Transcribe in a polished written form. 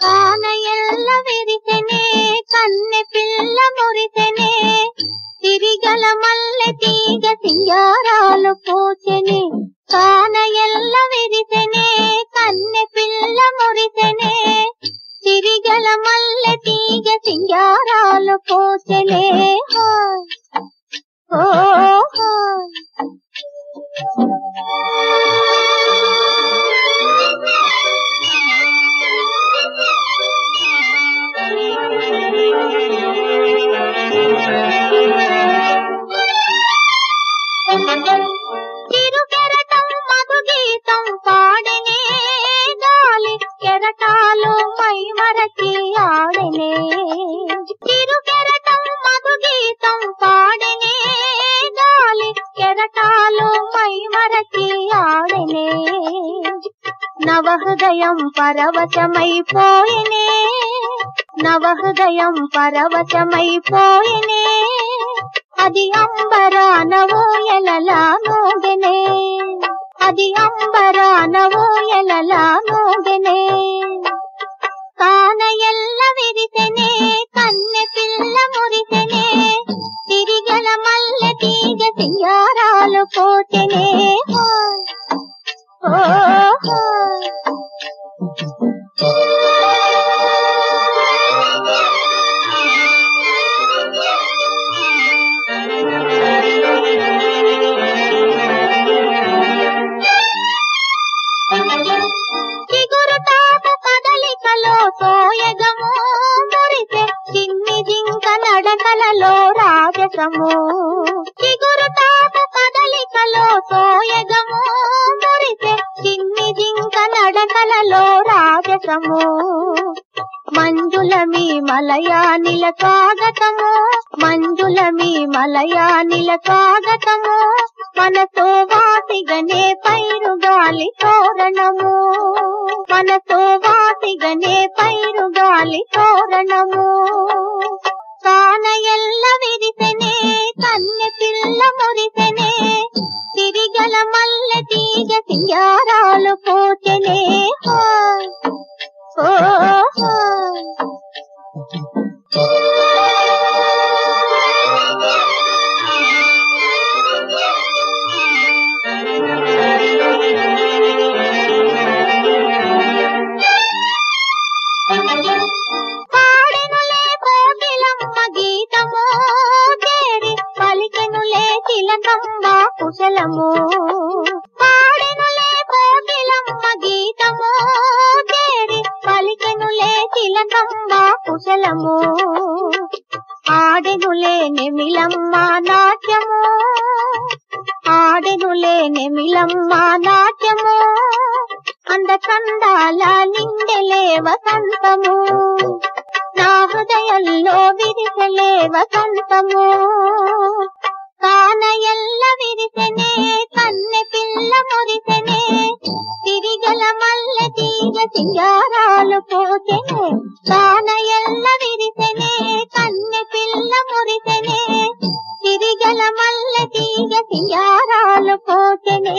కానయల్ల విరిసెనే కన్నె పిల్ల మురిసెనే తిరిగల మల్లె తీగ సింగారాలు పూచెనే కానయల్ల విరిసెనే కన్నె పిల్ల మురిసెనే తిరిగల మల్లె తీగ సింగారాలు పూచెనే ఓ చిరుకెరటం మధుగీతం పాడెనే గాలి కెరటాలు మైమరచి ఆడెనే చిరుకెరటం మధుగీతం పాడెనే గాలి కెరటాలు మైమరచి ఆడెనే నవహృదయం పరవశమైపోయెనే నవహృదయం పరవశమైపోయెనే అది అంబరాన ఊయలలా నూగెనే అది అంబరాన ఊయలలా నూగెనే కానయల్ల విరిసెనే కన్నె పిల్ల మురిసెనే తిరిగల మల్లె తీగ సింగారాలు పోచెనే చిగురుతాపు కదలికలో తోయగము మురిసె చిన్ని జింక నడకలలో రాజసము చిగురుతాపు కదలికలో తోయగము మురిసె చిన్ని జింక నడకలలో రాజసము మంజుల మీ మలయానిల స్వాగతము మంజుల మీ మలయానిల స్వాగతము మనతో వాసిగనే పైరుగాలి తోరణము మనతో వాసిగనే పైరుగాలి తోరణము కానయల్ల విరిసెనే కన్నె పిల్ల మురిసెనే తిరిగల మల్లె తీగ సింగారాలు పోచెనే పాడెనులే కోకిలమ్మ గీతము చేరి పలికెనులే చిలకమ్మ కుశలము పాడెనులే కోకిలమ్మ గీతము చేరి పలికెనులే చిలకమ్మ కుశలము ఆడెనులే నెమిలమ్మ నాట్యము ఆడెనులే నెమిలమ్మ నాట్యము అందచందాల నిండెలే వసంతము నా హృదయంలో విరిసెలే వసంతము కానయల్ల విరిసెనే కన్నె పిల్ల మురిసెనే తిరిగల మల్లె తీగ సింగారాలు పోచెనే కానయల్ల విరిసెనే కన్నె పిల్ల మురిసెనే తిరిగల మల్లె తీగ సింగారాలు పోచెనే